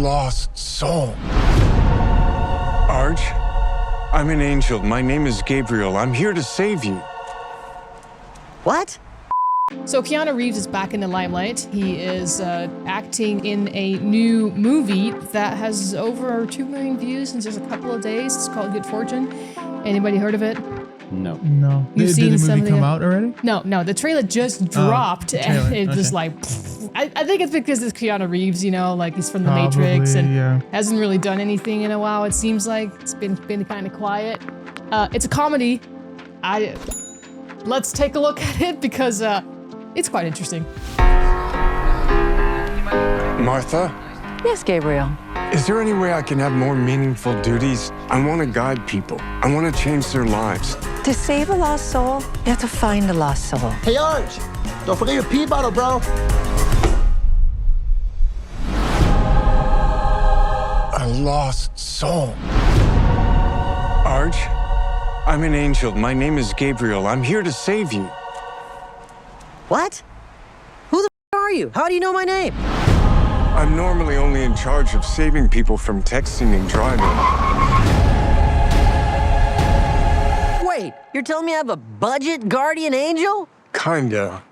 lost soul. Arch, I'm an angel. My name is Gabriel. I'm here to save you. What? So Keanu Reeves is back in the limelight. He is acting in a new movie that has over 2 million views in just a couple of days. It's called Good Fortune. Anybody heard of it? No. You've seen did the some movie come out already? No. The trailer just dropped, and it just okay. like. I think it's because it's Keanu Reeves, like he's from The Matrix and hasn't really done anything in a while. It seems like it's been kind of quiet. It's a comedy. Let's take a look at it because it's quite interesting. Martha, Yes, Gabriel. is there any way I can have more meaningful duties? I want to guide people. I want to change their lives. To save a lost soul, you have to find a lost soul. Hey, Arch, don't forget your pee bottle, bro. A lost soul. Arch, I'm an angel. My name is Gabriel. I'm here to save you. What? Who the are you? How do you know my name? I'm normally only in charge of saving people from texting and driving. Wait, you're telling me I have a budget guardian angel? Kinda.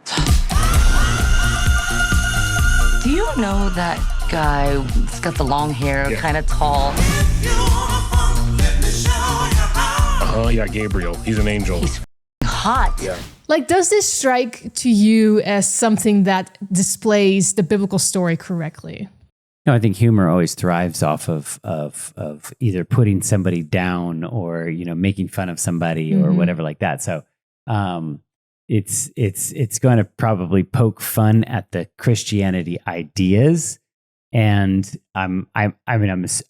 Do you know that guy who's got the long hair, kind of tall? Oh, yeah, Gabriel. He's an angel. He's hot. Yeah. Like, does this strike to you as something that displays the biblical story correctly? No, I think humor always thrives off of either putting somebody down or making fun of somebody or whatever like that. So it's going to probably poke fun at the Christianity ideas, and I'm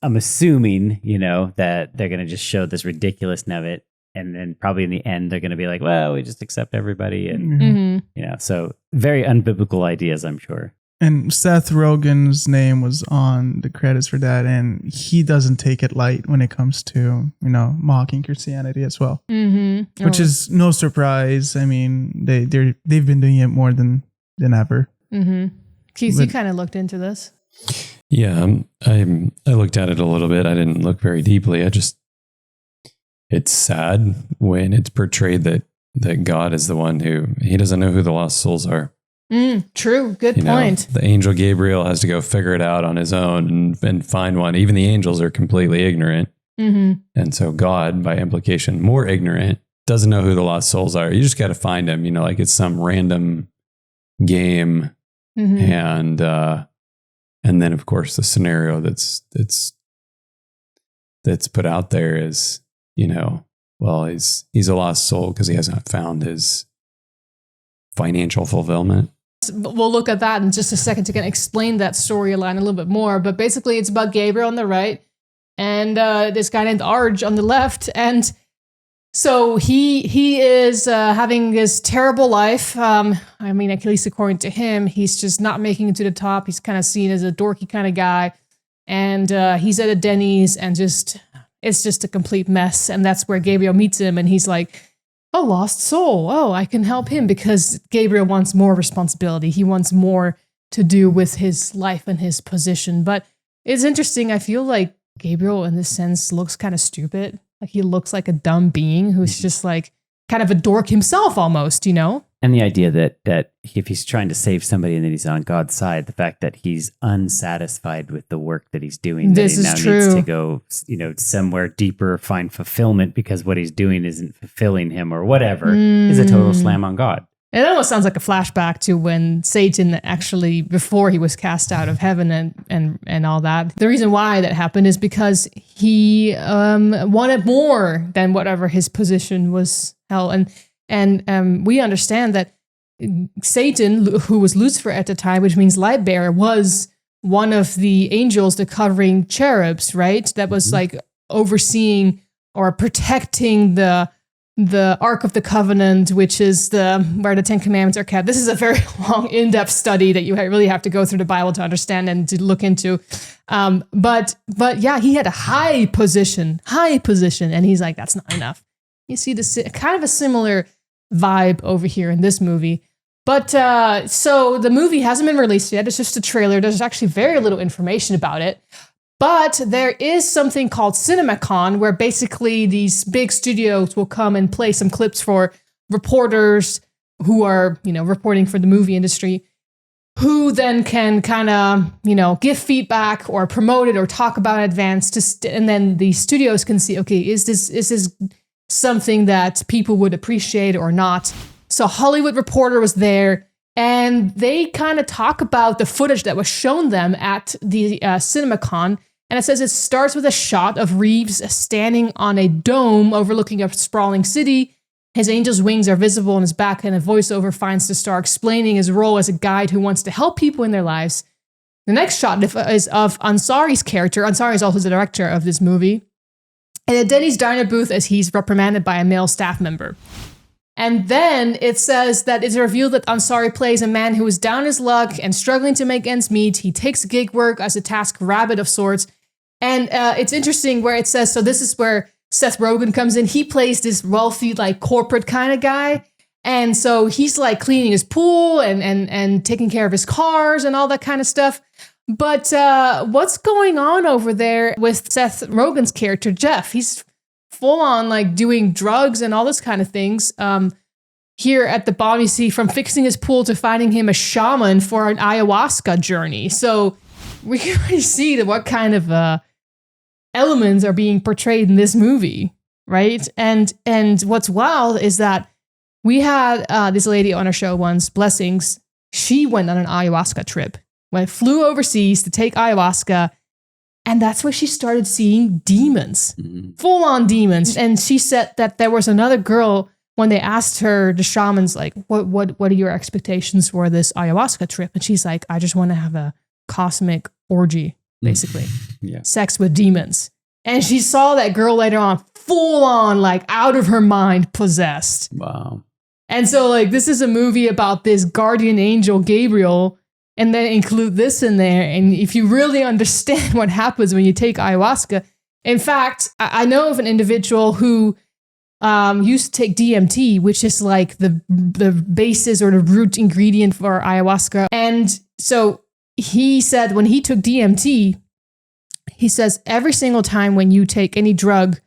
assuming that they're going to just show this ridiculousness of it, and then probably in the end they're going to be like, well, we just accept everybody, and so very unbiblical ideas, I'm sure. And Seth Rogen's name was on the credits for that, and he doesn't take it light when it comes to mocking Christianity as well, which is no surprise. I mean, they've been doing it more than ever. Keith, you kind of looked into this. Yeah, I looked at it a little bit. I didn't look very deeply. It's sad when it's portrayed that God is the one he doesn't know who the lost souls are. True. Good point. The angel Gabriel has to go figure it out on his own and find one. Even the angels are completely ignorant. And so God, by implication, more ignorant, doesn't know who the lost souls are. You just got to find them, like it's some random game. And then of course the scenario that's put out there is, well, he's a lost soul because he hasn't found his financial fulfillment. We'll look at that in just a second to kind of explain that storyline a little bit more. But basically, it's about Gabriel on the right and this guy named Arj on the left. And so he is having this terrible life. I mean, at least according to him, he's just not making it to the top. He's kind of seen as a dorky kind of guy. And he's at a Denny's and it's just a complete mess. And that's where Gabriel meets him. And he's like, a lost soul. Oh, I can help him because Gabriel wants more responsibility. He wants more to do with his life and his position. But it's interesting. I feel like Gabriel, in this sense, looks kind of stupid. Like he looks like a dumb being who's just like kind of a dork himself almost, And the idea that if he's trying to save somebody and then he's on God's side, the fact that he's unsatisfied with the work that he's doing, this that he is now true. needs to go, somewhere deeper, find fulfillment because what he's doing isn't fulfilling him or whatever, is a total slam on God. It almost sounds like a flashback to when Satan actually, before he was cast out of heaven and all that. The reason why that happened is because he wanted more than whatever his position was held. And we understand that Satan, who was Lucifer at the time, which means light bearer, was one of the angels, the covering cherubs, right? That was like overseeing or protecting the Ark of the Covenant, which is where the Ten Commandments are kept. This is a very long, in-depth study that you really have to go through the Bible to understand and to look into. But yeah, he had a high position, and he's like, that's not enough. You see this kind of a similar vibe over here in this movie. But so the movie hasn't been released yet. It's just a trailer. There's actually very little information about it. But there is something called CinemaCon, where basically these big studios will come and play some clips for reporters who are, reporting for the movie industry, who then can kind of, give feedback or promote it or talk about it in advance. And then the studios can see, okay, is this something that people would appreciate or not? So Hollywood Reporter was there, and they kind of talk about the footage that was shown them at the CinemaCon. And it says it starts with a shot of Reeves standing on a dome overlooking a sprawling city. His angel's wings are visible on his back, and a voiceover finds the star explaining his role as a guide who wants to help people in their lives. The next shot is of Ansari's character. Ansari is also the director of this movie. In a Denny's diner booth as he's reprimanded by a male staff member. And then it says that it's revealed that Ansari plays a man who is down his luck and struggling to make ends meet. He takes gig work as a task rabbit of sorts. And it's interesting where it says, so this is where Seth Rogen comes in. He plays this wealthy, corporate kind of guy. And so he's cleaning his pool and taking care of his cars and all that kind of stuff. But what's going on over there with Seth Rogen's character, Jeff? He's full on doing drugs and all this kind of things. Here at the bottom, you see from fixing his pool to finding him a shaman for an ayahuasca journey. So we can really see what kind of elements are being portrayed in this movie, right? And what's wild is that we had this lady on our show once, Blessings. She went on an ayahuasca trip, flew overseas to take ayahuasca, and that's where she started seeing demons, full-on demons. And she said that there was another girl, when they asked her, the shamans, what are your expectations for this ayahuasca trip? And she's like, I just want to have a cosmic orgy, basically. Yeah. Sex with demons. And she saw that girl later on, full-on, out of her mind, possessed. Wow. And so, this is a movie about this guardian angel, Gabriel, and then include this in there. And if you really understand what happens when you take ayahuasca, in fact, I know of an individual who used to take DMT, which is the basis or the root ingredient for ayahuasca. And so he said when he took DMT, he says every single time when you take any drug,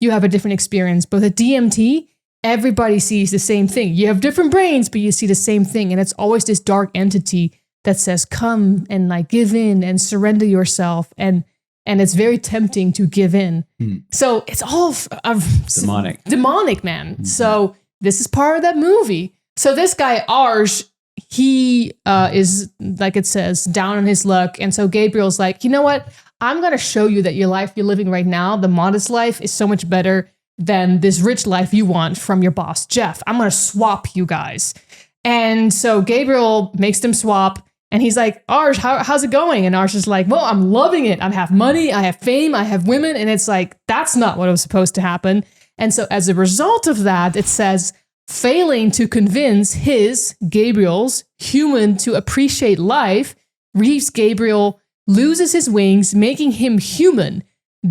you have a different experience. But with DMT, everybody sees the same thing. You have different brains, but you see the same thing. And it's always this dark entity that says, come and give in and surrender yourself. And it's very tempting to give in. So it's all demonic, man. Mm-hmm. So this is part of that movie. So this guy, Arj, he is, it says, down on his luck. And so Gabriel's like, you know what? I'm going to show you that your life you're living right now, the modest life, is so much better than this rich life you want from your boss, Jeff. I'm going to swap you guys. And so Gabriel makes them swap. And he's like, Arj, how's it going? And Arj is like, well, I'm loving it. I have money, I have fame, I have women. And it's like, that's not what was supposed to happen. And so as a result of that, it says, failing to convince Gabriel's human to appreciate life, Reeves Gabriel loses his wings, making him human.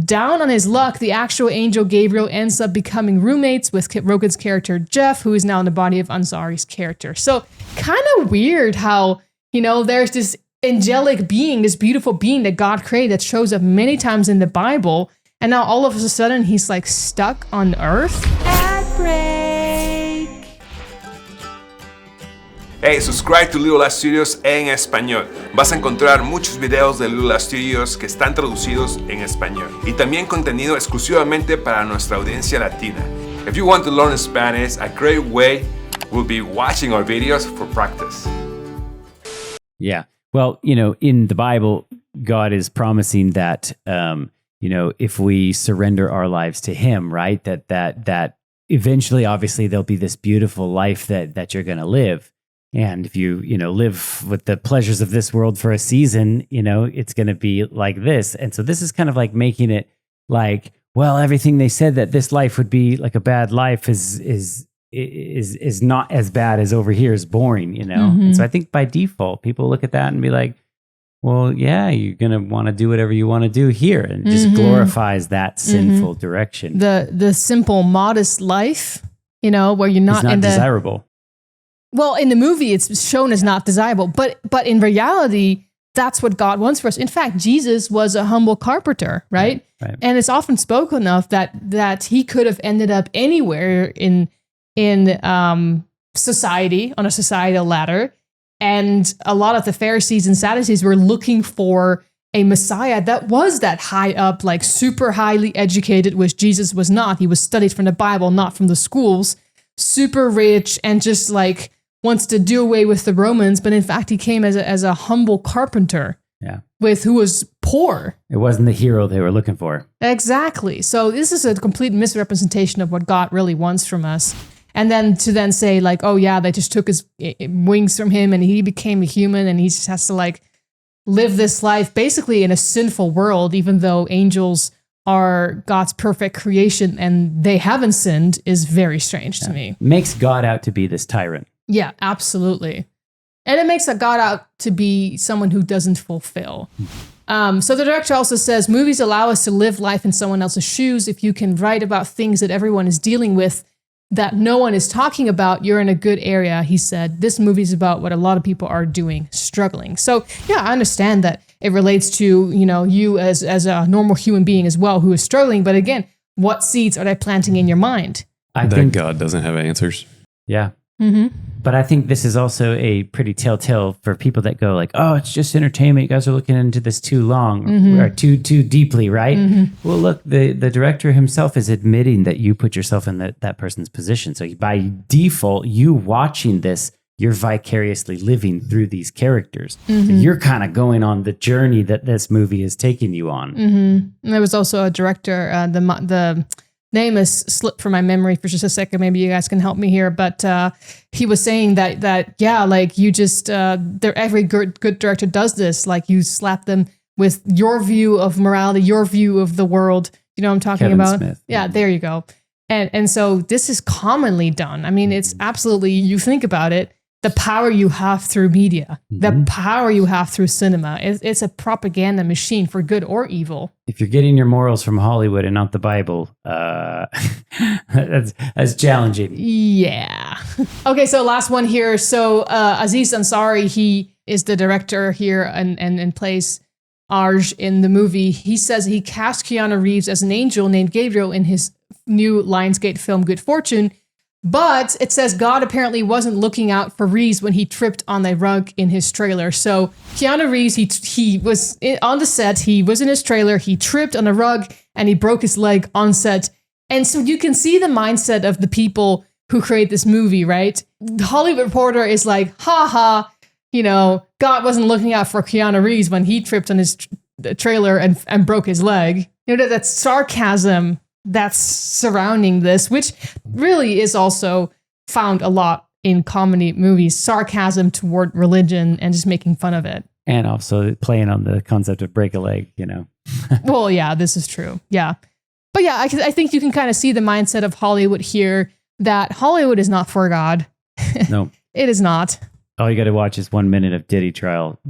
Down on his luck, the actual angel Gabriel ends up becoming roommates with Rogen's character, Jeff, who is now in the body of Ansari's character. So kind of weird how, there's this angelic being, this beautiful being that God created that shows up many times in the Bible. And now all of a sudden he's stuck on earth. Ad break. Hey, subscribe to Little Last Studios en español. Vas a encontrar muchos videos de Little Last Studios que están traducidos en español. Y también contenido exclusivamente para nuestra audiencia latina. If you want to learn Spanish, a great way will be watching our videos for practice. Yeah. Well, in the Bible, God is promising that, if we surrender our lives to Him, right, that eventually, obviously, there'll be this beautiful life that you're going to live. And if you, live with the pleasures of this world for a season, it's going to be like this. And so this is kind of making it everything they said that this life would be like a bad life is not as bad as over here is boring, Mm-hmm. And so I think by default, people look at that and be like, well, yeah, you're going to want to do whatever you want to do here, and just glorifies that sinful direction. The simple, modest life, where you're not, desirable. Well, in the movie, it's shown as not desirable, but in reality, that's what God wants for us. In fact, Jesus was a humble carpenter, right? Right. And it's often spoken of that he could have ended up anywhere in society, on a societal ladder. And a lot of the Pharisees and Sadducees were looking for a Messiah that was that high up, like super highly educated, which Jesus was not. He was studied from the Bible, not from the schools, super rich, and just like wants to do away with the Romans. But in fact, he came as a humble carpenter, who was poor. It wasn't the hero they were looking for. Exactly. So this is a complete misrepresentation of what God really wants from us. And then to say like, oh yeah, they just took his wings from him and he became a human and he just has to like live this life basically in a sinful world, even though angels are God's perfect creation and they haven't sinned, is very strange to me. Makes God out to be this tyrant. Yeah, absolutely. And it makes God out to be someone who doesn't fulfill. So the director also says, movies allow us to live life in someone else's shoes. If you can write about things that everyone is dealing with that no one is talking about, you're in a good area. He said, this movie is about what a lot of people are doing, struggling. So yeah, I understand that it relates to, you as a normal human being as well who is struggling. But again, what seeds are they planting in your mind? I think God doesn't have answers. Yeah. Mm-hmm. But I think this is also a pretty telltale for people that go like, oh, it's just entertainment. You guys are looking into this too long or too deeply, right? Mm-hmm. Well, look, the director himself is admitting that you put yourself in that person's position. So by default, you watching this, you're vicariously living through these characters. Mm-hmm. So you're kind of going on the journey that this movie is taking you on. Mm-hmm. And there was also a director, the name has slipped from my memory for just a second. Maybe you guys can help me here. But he was saying that like you just, every good director does this. Like you slap them with your view of morality, your view of the world. You know what I'm talking Kevin about? Smith. Yeah, there you go. And so this is commonly done. I mean, it's absolutely, you think about it, the power you have through media, the power you have through cinema. It's a propaganda machine for good or evil. If you're getting your morals from Hollywood and not the Bible, that's challenging. Yeah. Okay, so last one here. So Aziz Ansari, he is the director here and plays Arj in the movie. He says he cast Keanu Reeves as an angel named Gabriel in his new Lionsgate film Good Fortune. But it says God apparently wasn't looking out for Reeves when he tripped on the rug in his trailer. So Keanu Reeves, he was on the set, he was in his trailer, he tripped on a rug and he broke his leg on set. And so you can see the mindset of the people who create this movie, right? The Hollywood Reporter is like, God wasn't looking out for Keanu Reeves when he tripped on his trailer and broke his leg. That's sarcasm that's surrounding this, which really is also found a lot in comedy movies, sarcasm toward religion and just making fun of it. And also playing on the concept of break a leg, Well, yeah, this is true. Yeah. But yeah, I think you can kind of see the mindset of Hollywood here, that Hollywood is not for God. No. It is not. All you got to watch is 1 minute of Diddy's trial.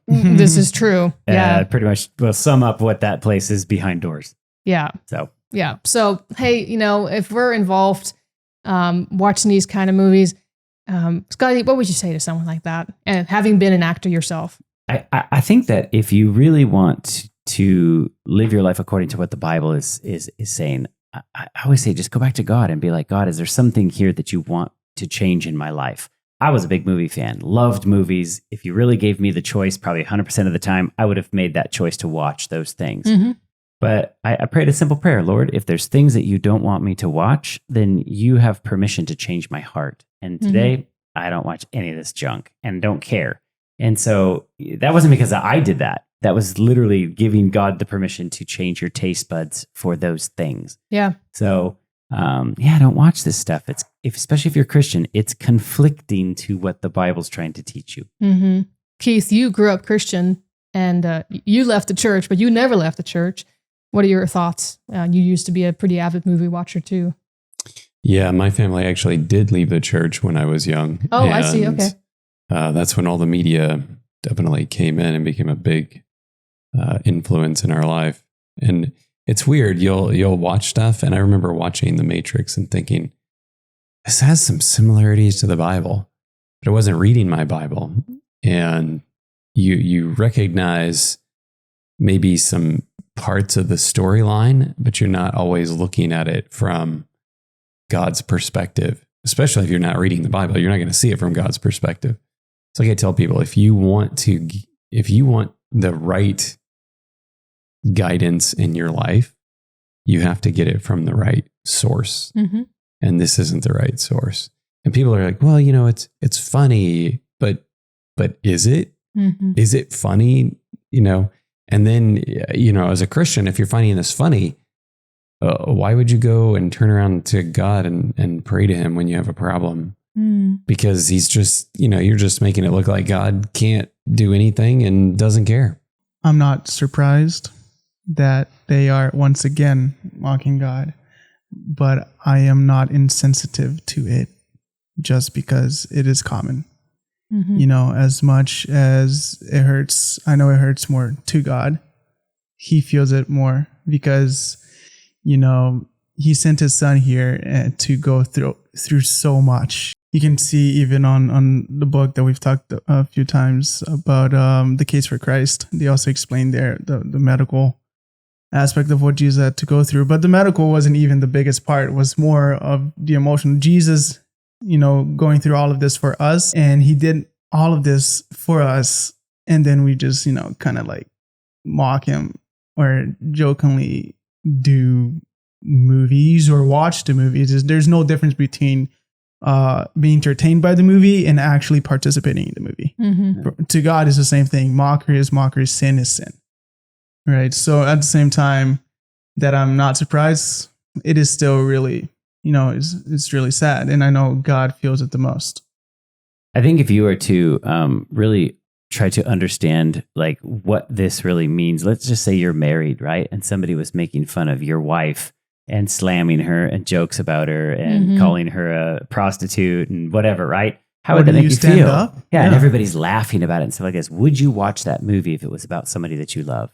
This is true. Yeah. Pretty much will sum up what that place is behind doors. Yeah. So. Yeah. So, hey, if we're involved watching these kind of movies, Scotty, what would you say to someone like that? And having been an actor yourself? I think that if you really want to live your life according to what the Bible is saying, I always say just go back to God and be like, God, is there something here that you want to change in my life? I was a big movie fan, loved movies. If you really gave me the choice, probably 100% of the time, I would have made that choice to watch those things. Mm-hmm. But I prayed a simple prayer, Lord, if there's things that you don't want me to watch, then you have permission to change my heart. And today, I don't watch any of this junk and don't care. And so that wasn't because I did that. That was literally giving God the permission to change your taste buds for those things. Yeah. So, don't watch this stuff. Especially if you're Christian, it's conflicting to what the Bible's trying to teach you. Mm-hmm. Keith, you grew up Christian and you left the church, but you never left the church. What are your thoughts? You used to be a pretty avid movie watcher too. Yeah, my family actually did leave the church when I was young. Oh, I see. Okay. That's when all the media definitely came in and became a big influence in our life. And it's weird. You'll watch stuff, and I remember watching The Matrix and thinking, this has some similarities to the Bible, but I wasn't reading my Bible. And you recognize maybe some parts of the storyline, but you're not always looking at it from God's perspective. Especially if you're not reading the Bible, you're not going to see it from God's perspective. So like I tell people, if you want the right guidance in your life, you have to get it from the right source. Mm-hmm. And this isn't the right source. And people are like, well, it's funny, but is it? Mm-hmm. Is it funny? And then, as a Christian, if you're finding this funny, why would you go and turn around to God and pray to him when you have a problem? Because he's just, you're just making it look like God can't do anything and doesn't care. I'm not surprised that they are once again mocking God, but I am not insensitive to it just because it is common. Mm-hmm. As much as it hurts, I know it hurts more to God. He feels it more because, he sent his son here to go through so much. You can see even on the book that we've talked a few times about the case for Christ. They also explained there the medical aspect of what Jesus had to go through. But the medical wasn't even the biggest part. It was more of the emotional. Jesus, going through all of this for us, and he did all of this for us. And then we just, kind of like mock him or jokingly do movies or watch the movies. There's no difference between being entertained by the movie and actually participating in the movie. Mm-hmm. To God, it's the same thing. Mockery is mockery, sin is sin. Right. So at the same time that I'm not surprised, it is still really, it's really sad. And I know God feels it the most. I think if you were to really try to understand like what this really means, let's just say you're married, right? And somebody was making fun of your wife and slamming her and jokes about her and calling her a prostitute and whatever, right? How would that make you stand feel? up? Yeah, and everybody's laughing about it and stuff like this. Would you watch that movie if it was about somebody that you love?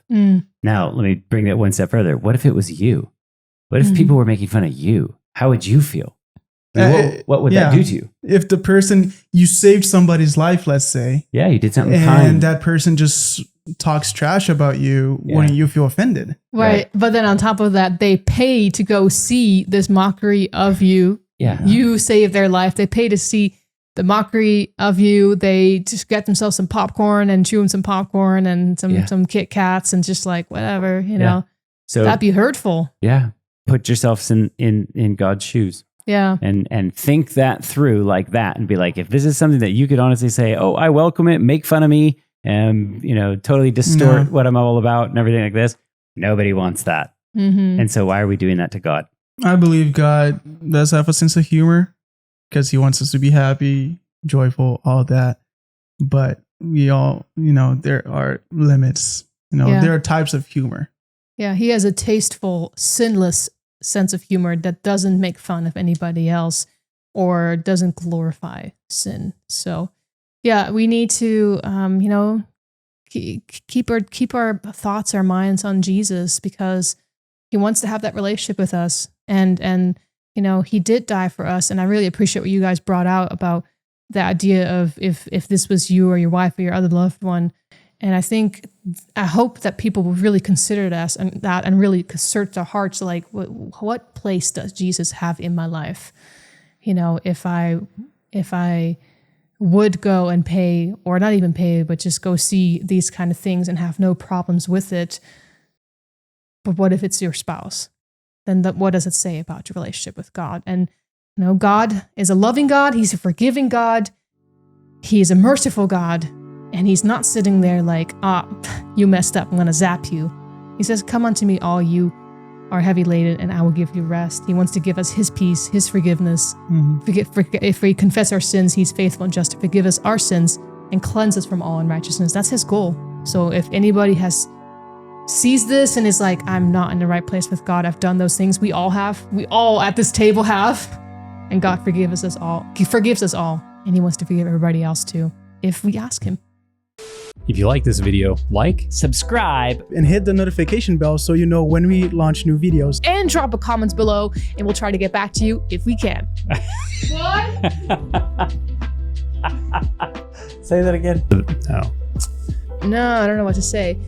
Now, let me bring that one step further. What if it was you? What if people were making fun of you? How would you feel? What would that do to you? If the person, you saved somebody's life, let's say. Yeah, you did something and kind. that person just talks trash about you, wouldn't you feel offended? Right. But then on top of that, they pay to go see this mockery of you. Yeah. You saved their life. They pay to see the mockery of you. They just get themselves some popcorn and chew some popcorn and some Kit Kats and just like whatever, know. So that'd be hurtful. Yeah. Put yourselves in God's shoes. Yeah. And think that through like that and be like, if this is something that you could honestly say, oh, I welcome it, make fun of me, and totally distort what I'm all about and everything like this. Nobody wants that. Mm-hmm. And so why are we doing that to God? I believe God does have a sense of humor because he wants us to be happy, joyful, all that. But we all, there are limits. There are types of humor. Yeah, he has a tasteful, sinless sense of humor that doesn't make fun of anybody else or doesn't glorify sin. So yeah, we need to, keep our thoughts, our minds on Jesus because he wants to have that relationship with us. And he did die for us. And I really appreciate what you guys brought out about the idea of if this was you or your wife or your other loved one. And I hope that people will really consider that and really search their hearts like, what place does Jesus have in my life? If I would go and pay, or not even pay, but just go see these kind of things and have no problems with it. But what if it's your spouse? Then what does it say about your relationship with God? And God is a loving God. He's a forgiving God. He is a merciful God. And he's not sitting there like, you messed up, I'm going to zap you. He says, come unto me, all you are heavy laden, and I will give you rest. He wants to give us his peace, his forgiveness. If we confess our sins, he's faithful and just to forgive us our sins and cleanse us from all unrighteousness. That's his goal. So if anybody sees this and is like, I'm not in the right place with God, I've done those things, we all have. We all at this table have. And God forgives us all. He forgives us all. And he wants to forgive everybody else too, if we ask him. If you like this video, subscribe, and hit the notification bell so you know when we launch new videos. And drop a comments below, and we'll try to get back to you if we can. What? Say that again. No. No, I don't know what to say.